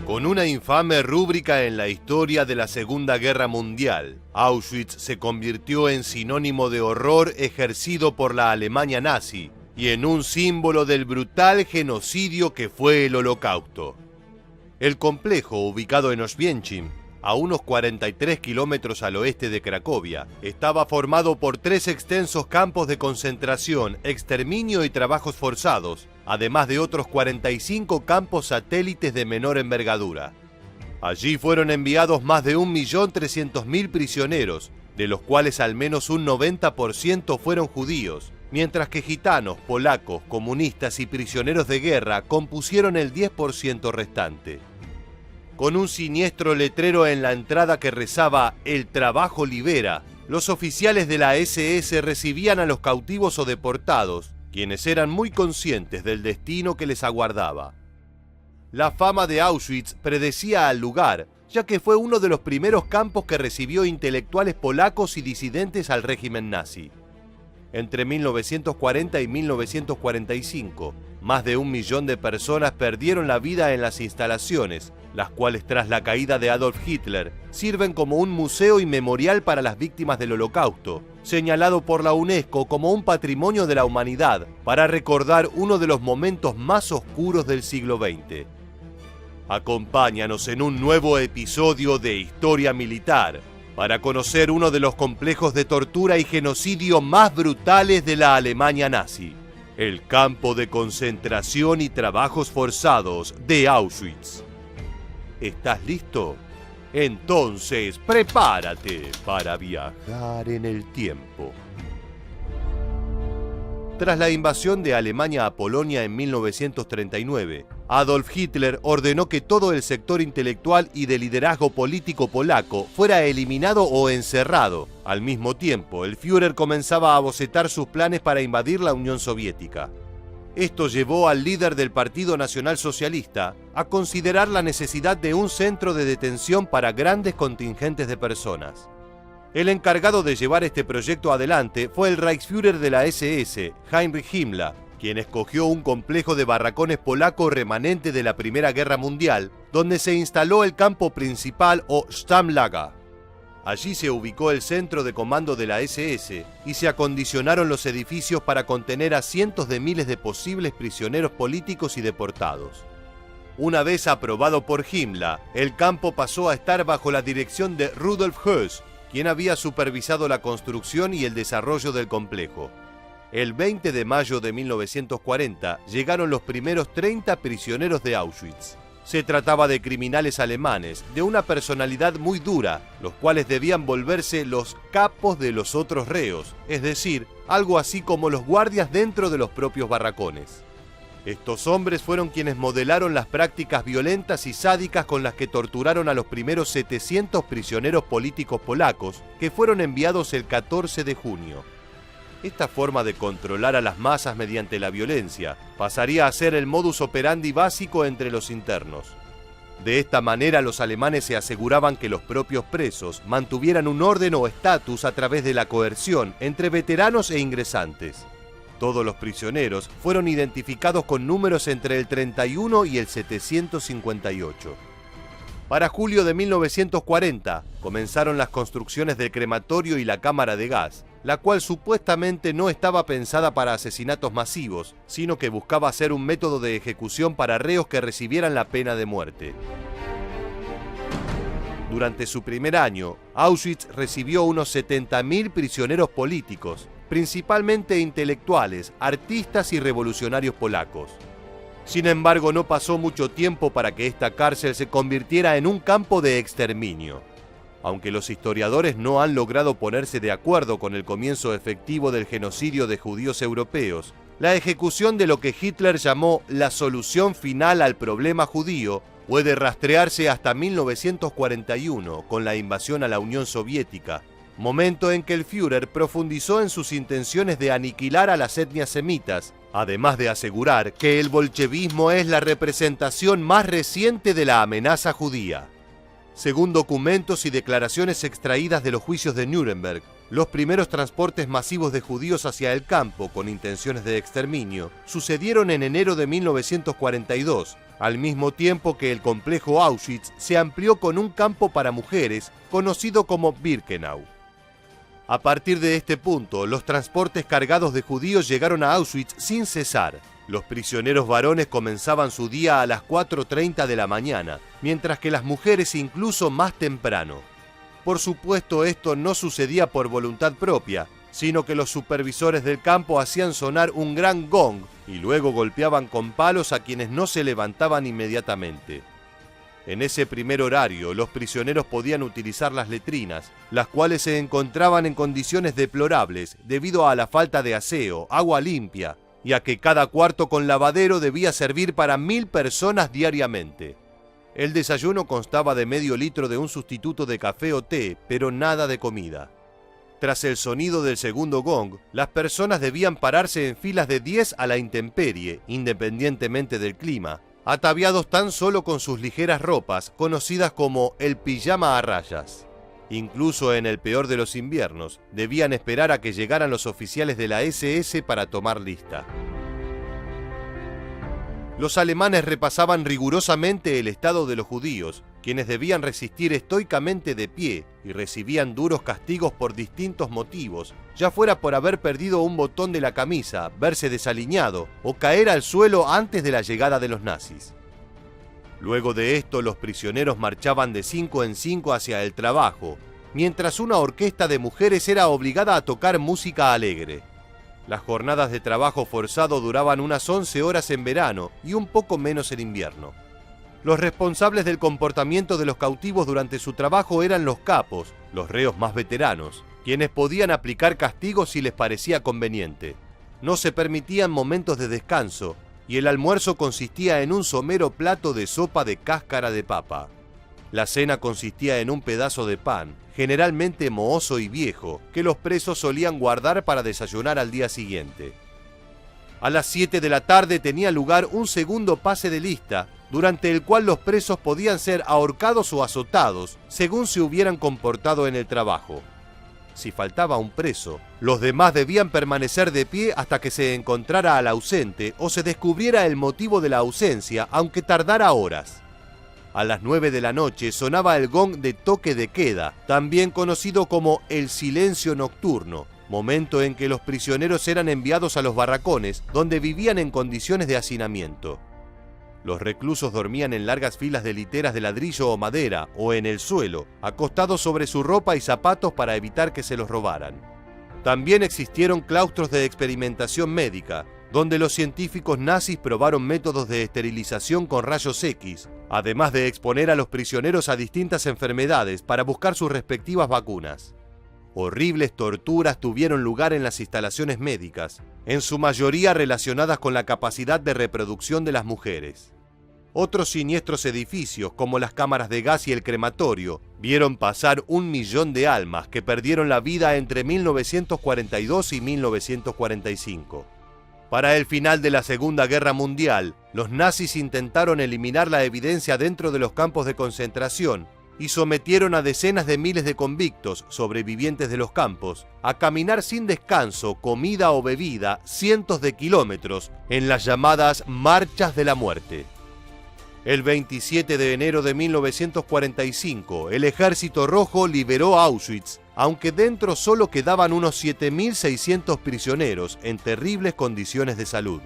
Con una infame rúbrica en la historia de la Segunda Guerra Mundial, Auschwitz se convirtió en sinónimo de horror ejercido por la Alemania nazi y en un símbolo del brutal genocidio que fue el Holocausto. El complejo, ubicado en Oswiecim, a unos 43 kilómetros al oeste de Cracovia, estaba formado por 3 extensos campos de concentración, exterminio y trabajos forzados, además de otros 45 campos satélites de menor envergadura. Allí fueron enviados más de 1.300.000 prisioneros, de los cuales al menos un 90% fueron judíos, mientras que gitanos, polacos, comunistas y prisioneros de guerra compusieron el 10% restante. Con un siniestro letrero en la entrada que rezaba «El trabajo libera», los oficiales de la SS recibían a los cautivos o deportados, quienes eran muy conscientes del destino que les aguardaba. La fama de Auschwitz predecía al lugar, ya que fue uno de los primeros campos que recibió intelectuales polacos y disidentes al régimen nazi. Entre 1940 y 1945, más de 1 millón de personas perdieron la vida en las instalaciones, las cuales tras la caída de Adolf Hitler sirven como un museo y memorial para las víctimas del Holocausto, señalado por la UNESCO como un patrimonio de la humanidad para recordar uno de los momentos más oscuros del siglo XX. Acompáñanos en un nuevo episodio de Historia Militar para conocer uno de los complejos de tortura y genocidio más brutales de la Alemania nazi, el campo de concentración y trabajos forzados de Auschwitz. ¿Estás listo? Entonces, prepárate para viajar en el tiempo. Tras la invasión de Alemania a Polonia en 1939, Adolf Hitler ordenó que todo el sector intelectual y de liderazgo político polaco fuera eliminado o encerrado. Al mismo tiempo, el Führer comenzaba a bocetar sus planes para invadir la Unión Soviética. Esto llevó al líder del Partido Nacional Socialista a considerar la necesidad de un centro de detención para grandes contingentes de personas. El encargado de llevar este proyecto adelante fue el Reichsführer de la SS, Heinrich Himmler, quien escogió un complejo de barracones polaco remanente de la Primera Guerra Mundial, donde se instaló el campo principal o Stammlager. Allí se ubicó el centro de comando de la SS y se acondicionaron los edificios para contener a cientos de miles de posibles prisioneros políticos y deportados. Una vez aprobado por Himmler, el campo pasó a estar bajo la dirección de Rudolf Höss, quien había supervisado la construcción y el desarrollo del complejo. El 20 de mayo de 1940 llegaron los primeros 30 prisioneros de Auschwitz. Se trataba de criminales alemanes, de una personalidad muy dura, los cuales debían volverse los capos de los otros reos, es decir, algo así como los guardias dentro de los propios barracones. Estos hombres fueron quienes modelaron las prácticas violentas y sádicas con las que torturaron a los primeros 700 prisioneros políticos polacos, que fueron enviados el 14 de junio. Esta forma de controlar a las masas mediante la violencia pasaría a ser el modus operandi básico entre los internos. De esta manera los alemanes se aseguraban que los propios presos mantuvieran un orden o estatus a través de la coerción entre veteranos e ingresantes. Todos los prisioneros fueron identificados con números entre el 31 y el 758. Para julio de 1940 comenzaron las construcciones del crematorio y la cámara de gas, la cual supuestamente no estaba pensada para asesinatos masivos, sino que buscaba ser un método de ejecución para reos que recibieran la pena de muerte. Durante su primer año, Auschwitz recibió unos 70.000 prisioneros políticos, principalmente intelectuales, artistas y revolucionarios polacos. Sin embargo, no pasó mucho tiempo para que esta cárcel se convirtiera en un campo de exterminio. Aunque los historiadores no han logrado ponerse de acuerdo con el comienzo efectivo del genocidio de judíos europeos, la ejecución de lo que Hitler llamó la solución final al problema judío puede rastrearse hasta 1941 con la invasión a la Unión Soviética, momento en que el Führer profundizó en sus intenciones de aniquilar a las etnias semitas, además de asegurar que el bolchevismo es la representación más reciente de la amenaza judía. Según documentos y declaraciones extraídas de los juicios de Nuremberg, los primeros transportes masivos de judíos hacia el campo con intenciones de exterminio sucedieron en enero de 1942, al mismo tiempo que el complejo Auschwitz se amplió con un campo para mujeres conocido como Birkenau. A partir de este punto, los transportes cargados de judíos llegaron a Auschwitz sin cesar. Los prisioneros varones comenzaban su día a las 4:30 de la mañana, mientras que las mujeres incluso más temprano. Por supuesto, esto no sucedía por voluntad propia, sino que los supervisores del campo hacían sonar un gran gong y luego golpeaban con palos a quienes no se levantaban inmediatamente. En ese primer horario, los prisioneros podían utilizar las letrinas, las cuales se encontraban en condiciones deplorables debido a la falta de aseo, agua limpia, y a que cada cuarto con lavadero debía servir para 1000 personas diariamente. El desayuno constaba de medio litro de un sustituto de café o té, pero nada de comida. Tras el sonido del segundo gong, las personas debían pararse en filas de 10 a la intemperie, independientemente del clima, ataviados tan solo con sus ligeras ropas, conocidas como el pijama a rayas. Incluso en el peor de los inviernos, debían esperar a que llegaran los oficiales de la SS para tomar lista. Los alemanes repasaban rigurosamente el estado de los judíos, quienes debían resistir estoicamente de pie y recibían duros castigos por distintos motivos, ya fuera por haber perdido un botón de la camisa, verse desaliñado o caer al suelo antes de la llegada de los nazis. Luego de esto, los prisioneros marchaban de 5 en 5 hacia el trabajo, mientras una orquesta de mujeres era obligada a tocar música alegre. Las jornadas de trabajo forzado duraban unas 11 horas en verano y un poco menos en invierno. Los responsables del comportamiento de los cautivos durante su trabajo eran los capos, los reos más veteranos, quienes podían aplicar castigos si les parecía conveniente. No se permitían momentos de descanso y el almuerzo consistía en un somero plato de sopa de cáscara de papa. La cena consistía en un pedazo de pan, generalmente mohoso y viejo, que los presos solían guardar para desayunar al día siguiente. A las 7 de la tarde tenía lugar un segundo pase de lista, durante el cual los presos podían ser ahorcados o azotados, según se hubieran comportado en el trabajo. Si faltaba un preso, los demás debían permanecer de pie hasta que se encontrara al ausente o se descubriera el motivo de la ausencia, aunque tardara horas. A las 9 de la noche sonaba el gong de toque de queda, también conocido como el silencio nocturno, momento en que los prisioneros eran enviados a los barracones, donde vivían en condiciones de hacinamiento. Los reclusos dormían en largas filas de literas de ladrillo o madera, o en el suelo, acostados sobre su ropa y zapatos para evitar que se los robaran. También existieron claustros de experimentación médica, donde los científicos nazis probaron métodos de esterilización con rayos X, además de exponer a los prisioneros a distintas enfermedades para buscar sus respectivas vacunas. Horribles torturas tuvieron lugar en las instalaciones médicas, en su mayoría relacionadas con la capacidad de reproducción de las mujeres. Otros siniestros edificios, como las cámaras de gas y el crematorio, vieron pasar 1 millón de almas que perdieron la vida entre 1942 y 1945. Para el final de la Segunda Guerra Mundial, los nazis intentaron eliminar la evidencia dentro de los campos de concentración y sometieron a decenas de miles de convictos, sobrevivientes de los campos, a caminar sin descanso, comida o bebida, cientos de kilómetros en las llamadas Marchas de la Muerte. El 27 de enero de 1945, el Ejército Rojo liberó Auschwitz, aunque dentro solo quedaban unos 7.600 prisioneros en terribles condiciones de salud.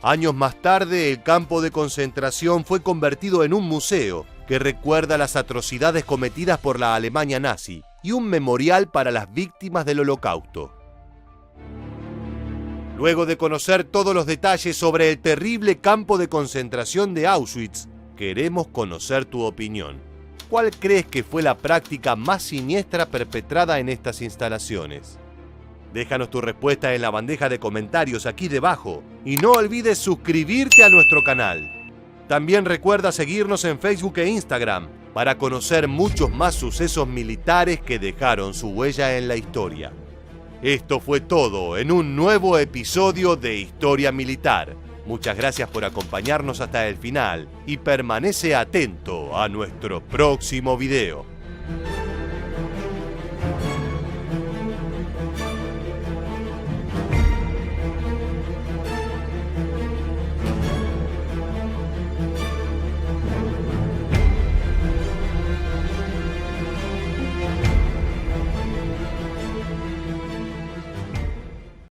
Años más tarde, el campo de concentración fue convertido en un museo que recuerda las atrocidades cometidas por la Alemania nazi y un memorial para las víctimas del Holocausto. Luego de conocer todos los detalles sobre el terrible campo de concentración de Auschwitz, queremos conocer tu opinión. ¿Cuál crees que fue la práctica más siniestra perpetrada en estas instalaciones? Déjanos tu respuesta en la bandeja de comentarios aquí debajo y no olvides suscribirte a nuestro canal. También recuerda seguirnos en Facebook e Instagram para conocer muchos más sucesos militares que dejaron su huella en la historia. Esto fue todo en un nuevo episodio de Historia Militar. Muchas gracias por acompañarnos hasta el final y permanece atento a nuestro próximo video.